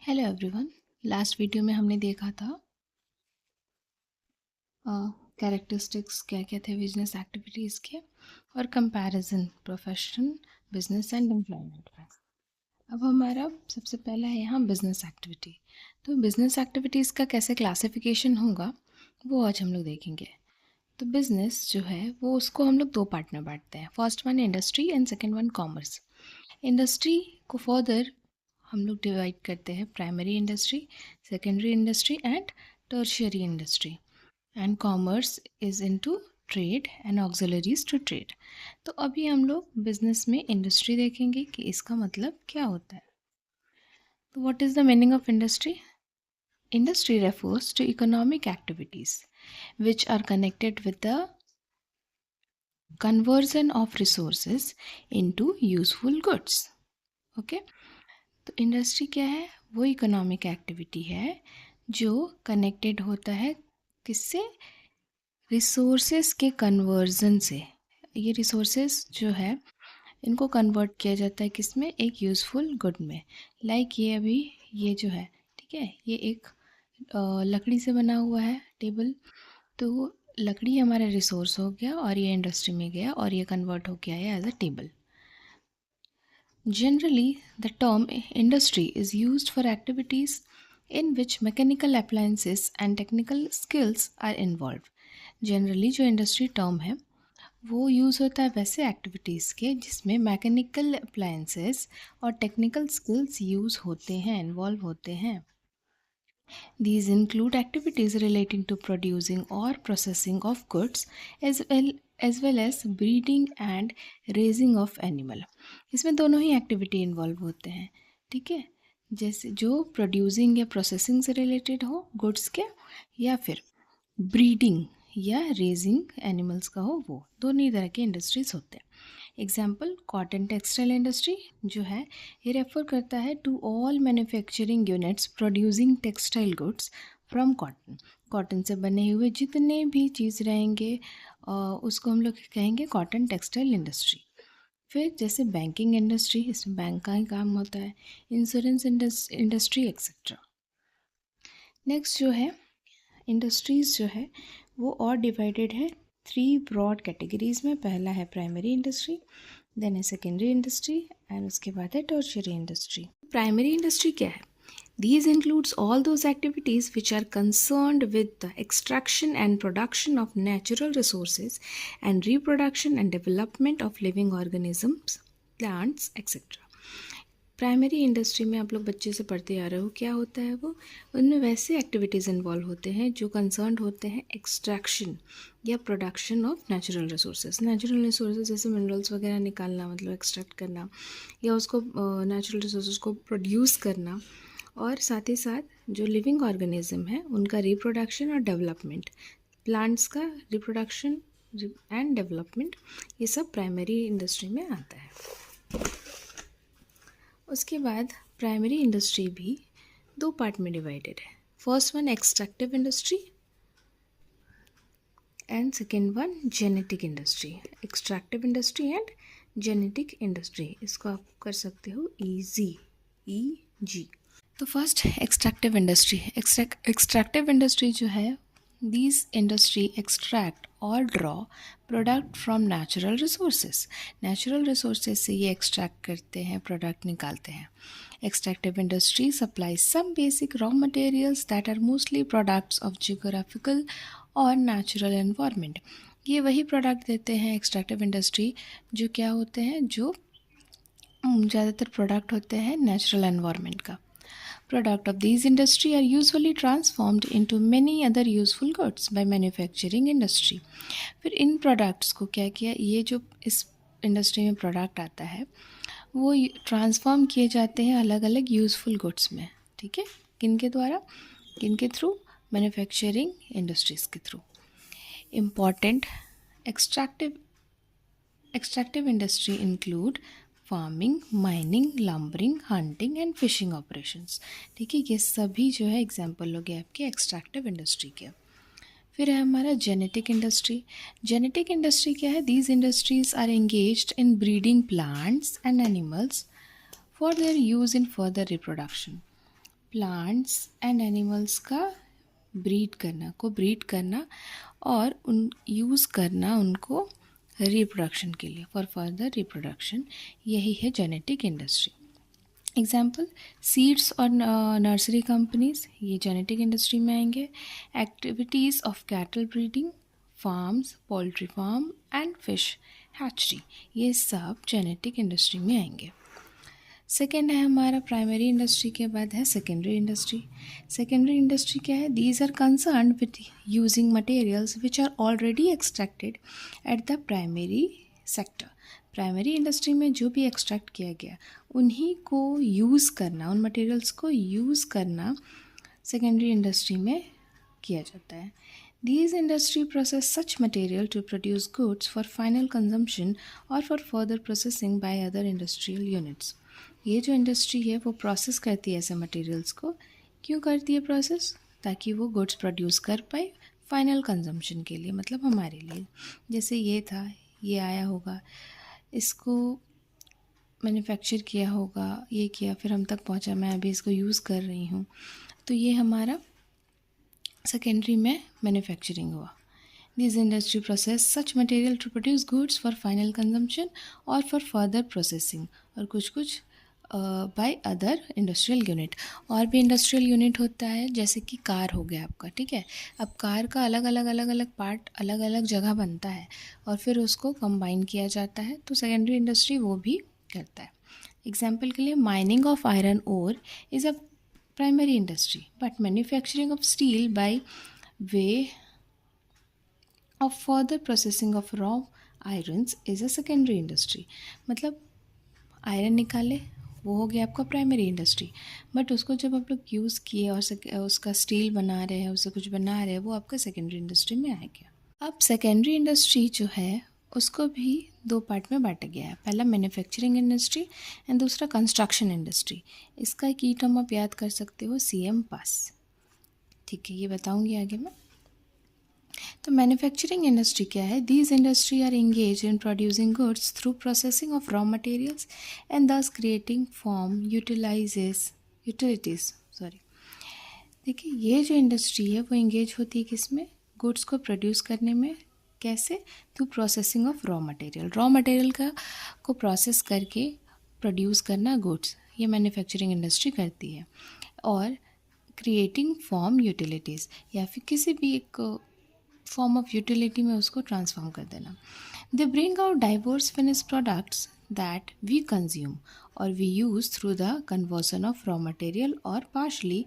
Hello everyone. Last video में हमने देखा था कैरेक्टरिस्टिक्स क्या क्या थे बिजनेस एक्टिविटीज़ के और comparison profession business and employment में। अब हमारा सबसे पहला है यहाँ बिजनेस एक्टिविटी। तो बिजनेस एक्टिविटीज़ का कैसे क्लासिफिकेशन होगा वो आज हम लोग देखेंगे। तो बिजनेस जो है वो उसको हम लोग दो पार्ट में बांटते हैं। First one industry and second one commerce. Industry को फर्दर हम लोग डिवाइड करते हैं primary industry, secondary industry and tertiary industry. And commerce is into trade and auxiliaries to trade. तो अभी हम लोग बिजनेस में इंडस्ट्री देखेंगे कि इसका मतलब क्या होता है। तो what is the meaning of industry? Industry refers to economic activities which are connected with the conversion of resources into useful goods. Okay तो इंडस्ट्री क्या है? वो इकोनॉमिक एक्टिविटी है जो कनेक्टेड होता है किससे? रिसोर्सेस के कन्वर्जन से। ये रिसोर्सेस जो है इनको कन्वर्ट किया जाता है किस में? एक यूज़फुल गुड में। लाइक ये अभी ये जो है, ठीक है, ये एक लकड़ी से बना हुआ है टेबल। तो लकड़ी हमारा रिसोर्स हो गया और ये इंडस्ट्री में गया और ये कन्वर्ट हो गया है as a table. Generally, the term industry is used for activities in which mechanical appliances and technical skills are involved. Generally जो industry term है वो यूज़ होता है वैसे एक्टिविटीज़ के जिसमें मैकेनिकल अप्लायंसेस और टेक्निकल स्किल्स यूज़ होते हैं, इन्वॉल्व होते हैं। These include activities relating to producing or processing of goods as well as breeding and raising of animal. इसमें दोनों ही एक्टिविटी इन्वॉल्व होते हैं, ठीक है। जैसे जो प्रोड्यूसिंग या प्रोसेसिंग से रिलेटेड हो गुड्स के, या फिर ब्रीडिंग या रेजिंग एनिमल्स का हो, वो दोनों ही तरह के इंडस्ट्रीज होते हैं। एग्जाम्पल कॉटन टेक्सटाइल इंडस्ट्री जो है ये रेफर करता है to all manufacturing units producing textile goods from cotton. Cotton से बने हुए जितने भी चीज़ रहेंगे उसको हम लोग कहेंगे कॉटन टेक्सटाइल इंडस्ट्री। फिर जैसे बैंकिंग इंडस्ट्री, इसमें बैंक का ही काम होता है, इंश्योरेंस इंडस्ट्री एक्सेट्रा। नेक्स्ट जो है इंडस्ट्रीज़ जो है वो और डिवाइडेड है 3 ब्रॉड कैटेगरीज में। पहला है प्राइमरी इंडस्ट्री, देन है सेकेंडरी इंडस्ट्री एंड उसके बाद है टर्शियरी इंडस्ट्री। प्राइमरी इंडस्ट्री क्या है? These includes all those activities which are concerned with the extraction and production of natural resources and reproduction and development of living organisms, plants, etc. Primary industry में आप लोग बच्चे से पढ़ते आ रहे हो क्या होता है वो, उनमें वैसे एक्टिविटीज़ इन्वॉल्व होते हैं जो कंसर्न होते हैं एक्सट्रैक्शन या production of natural resources. Natural resources जैसे मिनरल्स वगैरह निकालना, मतलब एक्सट्रैक्ट करना, या उसको नेचुरल रिसोर्सेज को प्रोड्यूस करना, और साथ ही साथ जो लिविंग ऑर्गेनिज्म है उनका रिप्रोडक्शन और डेवलपमेंट, प्लांट्स का रिप्रोडक्शन एंड डेवलपमेंट, ये सब प्राइमरी इंडस्ट्री में आता है। उसके बाद प्राइमरी इंडस्ट्री भी दो पार्ट में डिवाइडेड है। First one extractive industry and second one genetic industry. Extractive industry and genetic industry, इसको आप कर सकते हो ईजी, EG। तो first extractive industry. Extractive industry जो है, दीज इंडस्ट्री एक्सट्रैक्ट और draw product from natural resources. Natural resources से ये एक्सट्रैक्ट करते हैं, प्रोडक्ट निकालते हैं। एक्सट्रैक्टिव इंडस्ट्री supply some basic raw materials that are mostly products of geographical और नेचुरल एनवायरनमेंट। ये वही प्रोडक्ट देते हैं एक्सट्रैक्टिव इंडस्ट्री जो क्या होते हैं, जो ज़्यादातर प्रोडक्ट होते हैं नेचुरल एनवायरनमेंट का। Product of these industry are usually transformed into many other useful goods by manufacturing industry. फिर इन प्रोडक्ट्स को क्या किया, ये जो इस इंडस्ट्री में प्रोडक्ट आता है वो ट्रांसफॉर्म किए जाते हैं अलग अलग यूज़फुल गुड्स में, ठीक है। किन के द्वारा, किन के थ्रू? मैन्युफैक्चरिंग इंडस्ट्रीज़ के through. Important extractive industry include farming, mining, lumbering, hunting and fishing operations, ठीक है। ये सभी जो है एग्जाम्पल हो गए आपके एक्सट्रैक्टिव इंडस्ट्री के। फिर है हमारा जेनेटिक इंडस्ट्री। जेनेटिक इंडस्ट्री क्या है? These industries are engaged in breeding plants and animals for their use in further reproduction. Plants and animals का ब्रीड करना और उन यूज़ करना उनको रिप्रोडक्शन के लिए, फॉर फर्दर रिप्रोडक्शन, यही है जेनेटिक इंडस्ट्री। एग्जाम्पल सीड्स और नर्सरी कंपनीज, ये जेनेटिक इंडस्ट्री में आएंगे। Activities of cattle breeding, farms, poultry farm and fish hatchery, ये सब जेनेटिक इंडस्ट्री में आएंगे। सेकेंड है हमारा प्राइमरी इंडस्ट्री के बाद है सेकेंडरी इंडस्ट्री। सेकेंडरी इंडस्ट्री क्या है? These are concern with using materials which are already extracted at the primary sector. Primary industry में जो भी एक्सट्रैक्ट किया गया उन्हीं को यूज़ करना, उन मटेरियल्स को यूज़ करना सेकेंडरी इंडस्ट्री में किया जाता है। These industry process such material to produce goods for final consumption or for further processing by other industrial units. ये जो इंडस्ट्री है वो प्रोसेस करती है ऐसे मटेरियल्स को। क्यों करती है प्रोसेस? ताकि वो गुड्स प्रोड्यूस कर पाए फाइनल कंजम्पशन के लिए, मतलब हमारे लिए। जैसे ये था, ये आया होगा, इसको मैन्युफैक्चर किया होगा, ये किया, फिर हम तक पहुंचा, मैं अभी इसको यूज़ कर रही हूँ, तो ये हमारा सेकेंडरी में मैन्युफैक्चरिंग हुआ। This industry process such material to produce goods for final consumption और फॉर फर्दर प्रोसेसिंग, और कुछ बाय अदर इंडस्ट्रियल यूनिट। और भी इंडस्ट्रियल यूनिट होता है, जैसे कि कार हो गया आपका, ठीक है। अब कार का अलग अलग पार्ट अलग अलग जगह बनता है और फिर उसको कंबाइन किया जाता है, तो सेकेंडरी इंडस्ट्री वो भी करता है। एग्जाम्पल के लिए mining of iron ore is a primary industry, but manufacturing of steel by way of further processing of raw irons is a secondary industry। मतलब आयरन निकाले, वो हो गया आपका प्राइमरी इंडस्ट्री, बट उसको जब आप लोग यूज़ किए और उसका स्टील बना रहे हैं, उससे कुछ बना रहे हैं, वो आपका सेकेंडरी इंडस्ट्री में आ गया। अब सेकेंडरी इंडस्ट्री जो है उसको भी दो पार्ट में बांटा गया है। पहला मैन्युफैक्चरिंग इंडस्ट्री एंड दूसरा कंस्ट्रक्शन इंडस्ट्री। इसका की टर्म आप याद कर सकते हो, CM पास, ठीक है, ये बताऊंगी आगे मैं। तो मैन्युफैक्चरिंग इंडस्ट्री क्या है? These industry are engage in producing goods through processing of raw materials and thus creating form utilities. देखिए, ये जो इंडस्ट्री है वो एंगेज होती है किस में? गुड्स को प्रोड्यूस करने में। कैसे? Through processing of raw material को प्रोसेस करके प्रोड्यूस करना गुड्स, ये मैन्युफैक्चरिंग इंडस्ट्री करती है। और क्रिएटिंग फॉर्म यूटिलिटीज़, या फिर किसी भी एक फॉर्म ऑफ यूटिलिटी में उसको ट्रांसफॉर्म कर देना। They bring out diverse finish products that we consume or we use through the conversion of raw material or partially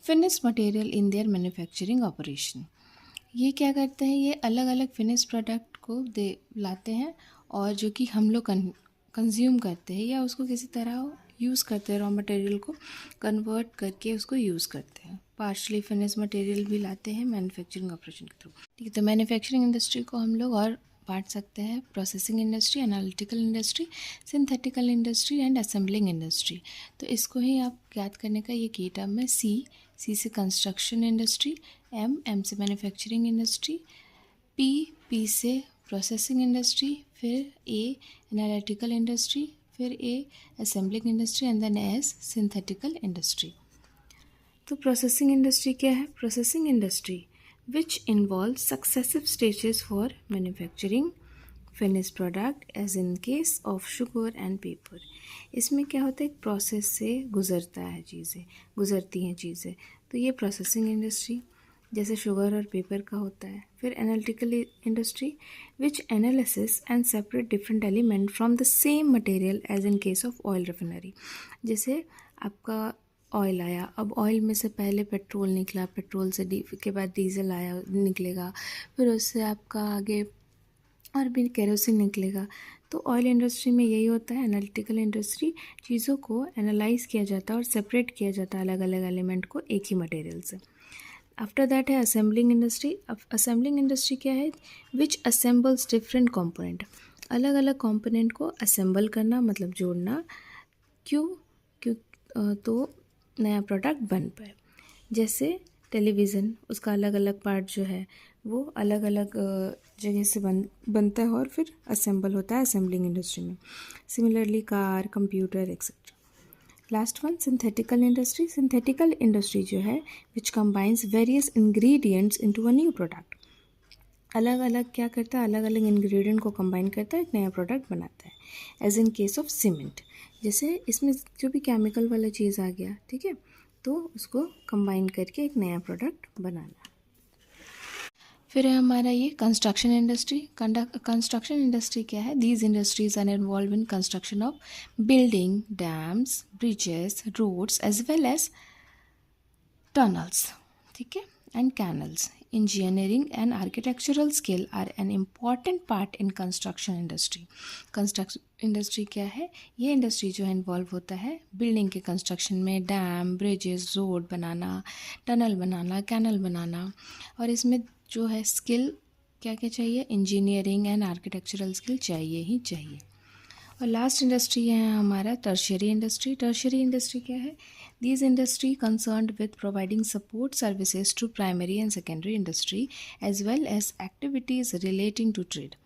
finished material in their manufacturing operation। ये क्या करते हैं? ये अलग अलग फिनिश प्रोडक्ट को लाते हैं और जो कि हम लोग कंज्यूम करते हैं या उसको किसी तरह यूज़ करते हैं, रॉ मटेरियल को कन्वर्ट करके उसको यूज़ करते हैं। पार्शली फिनिश मटेरियल भी लाते हैं मैन्युफैक्चरिंग ऑपरेशन के थ्रू, ठीक है। तो मैन्युफैक्चरिंग इंडस्ट्री को हम लोग और बांट सकते हैं: processing industry, analytical industry, synthetical industry and assembling industry. तो इसको ही आप याद करने का ये की टर्म है। सी से कंस्ट्रक्शन इंडस्ट्री, एम से मैन्युफैक्चरिंग इंडस्ट्री, पी से प्रोसेसिंग इंडस्ट्री, फिर ए एनालिटिकल इंडस्ट्री, फिर A assembling industry and then S synthetical industry. तो प्रोसेसिंग इंडस्ट्री क्या है? Processing industry which involves successive stages for manufacturing finished product as in case of sugar and paper। इसमें क्या होता है? एक प्रोसेस से गुज़रती हैं चीज़ें, तो ये प्रोसेसिंग इंडस्ट्री जैसे शुगर और पेपर का होता है। फिर analytical industry which analysis and separate different element from the same material as in case of oil refinery. जैसे आपका ऑयल आया, अब ऑयल में से पहले पेट्रोल निकला, पेट्रोल से के बाद डीजल आया निकलेगा, फिर उससे आपका आगे और भी केरोसिन निकलेगा। तो ऑयल इंडस्ट्री में यही होता है। एनालिटिकल इंडस्ट्री, चीज़ों को एनालाइज किया जाता है और सेपरेट किया जाता है अलग अलग एलिमेंट को एक ही मटेरियल से। आफ्टर दैट है असेंबलिंग इंडस्ट्री। असेंबलिंग इंडस्ट्री क्या है? विच असेंबल्स डिफरेंट कॉम्पोनेंट, अलग अलग कॉम्पोनेंट को असेंबल करना, मतलब जोड़ना। क्यों? तो नया प्रोडक्ट बन पाए। जैसे टेलीविज़न, उसका अलग अलग पार्ट जो है वो अलग अलग जगह से बनता है और फिर असेंबल होता है असेंबलिंग इंडस्ट्री में। Similarly car, computer etcetera. Last one synthetical industry. Synthetical industry जो है which combines various ingredients into a new product. अलग अलग क्या करता है, अलग अलग इंग्रेडिएंट को कंबाइन करता है, एक नया प्रोडक्ट बनाता है. As in case of cement, जैसे इसमें जो भी केमिकल वाला चीज़ आ गया, ठीक है, तो उसको कंबाइन करके एक नया प्रोडक्ट बनाना. फिर है हमारा ये कंस्ट्रक्शन इंडस्ट्री. कंस्ट्रक्शन इंडस्ट्री क्या है? These industries are involve in construction of building, dams, bridges, roads as well as tunnels, ठीक है, and canals. Engineering and architectural skill are an important part in construction industry. Construction industry क्या है? ये industry जो है involve होता है building के कंस्ट्रक्शन में, डैम, ब्रिजेस, रोड बनाना, टनल बनाना, कैनल बनाना. और इसमें जो है स्किल क्या क्या चाहिए? इंजीनियरिंग एंड आर्किटेक्चरल स्किल चाहिए ही चाहिए. और लास्ट इंडस्ट्री है हमारा टर्शियरी इंडस्ट्री. टर्शियरी इंडस्ट्री क्या है? These industry concerned with providing support services to primary and secondary industry as well as activities relating to trade.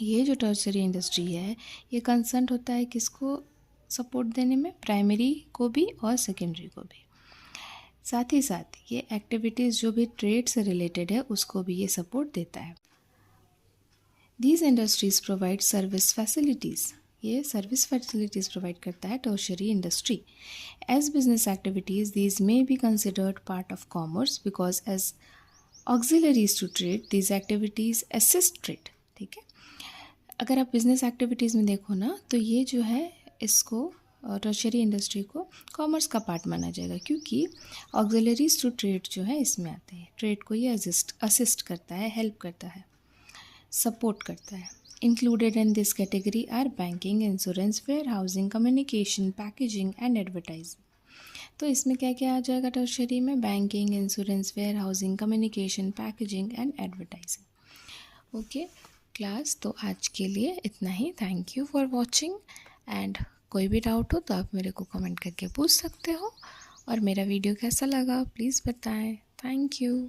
ये जो टर्शरी इंडस्ट्री है ये कंसर्न होता है किसको सपोर्ट देने में? प्राइमरी को भी और सेकेंडरी को भी. साथ ही साथ ये एक्टिविटीज़ जो भी ट्रेड से रिलेटेड है उसको भी ये सपोर्ट देता है. These industries provide service facilities. ये सर्विस फैसिलिटीज़ प्रोवाइड करता है tertiary industry. As business activities these may be considered part of commerce because as auxiliaries to trade these activities assist trade. ठीक है, अगर आप बिजनेस एक्टिविटीज़ में देखो ना तो ये जो है इसको टर्शरी इंडस्ट्री को कॉमर्स का पार्ट माना जाएगा क्योंकि ऑक्सिलरीज टू ट्रेड जो है इसमें आते हैं. ट्रेड को ये असिस्ट करता है, हेल्प करता है, सपोर्ट करता है. Included in this category are banking, insurance, warehousing, communication, packaging and advertising. तो इसमें क्या क्या आ जाएगा टर्शरी में? Banking, insurance, ware housing, communication, packaging and advertising. Okay class, तो आज के लिए इतना ही. Thank you for watching and कोई भी डाउट हो तो आप मेरे को कमेंट करके पूछ सकते हो. और मेरा वीडियो कैसा लगा प्लीज़ बताएं. Thank you.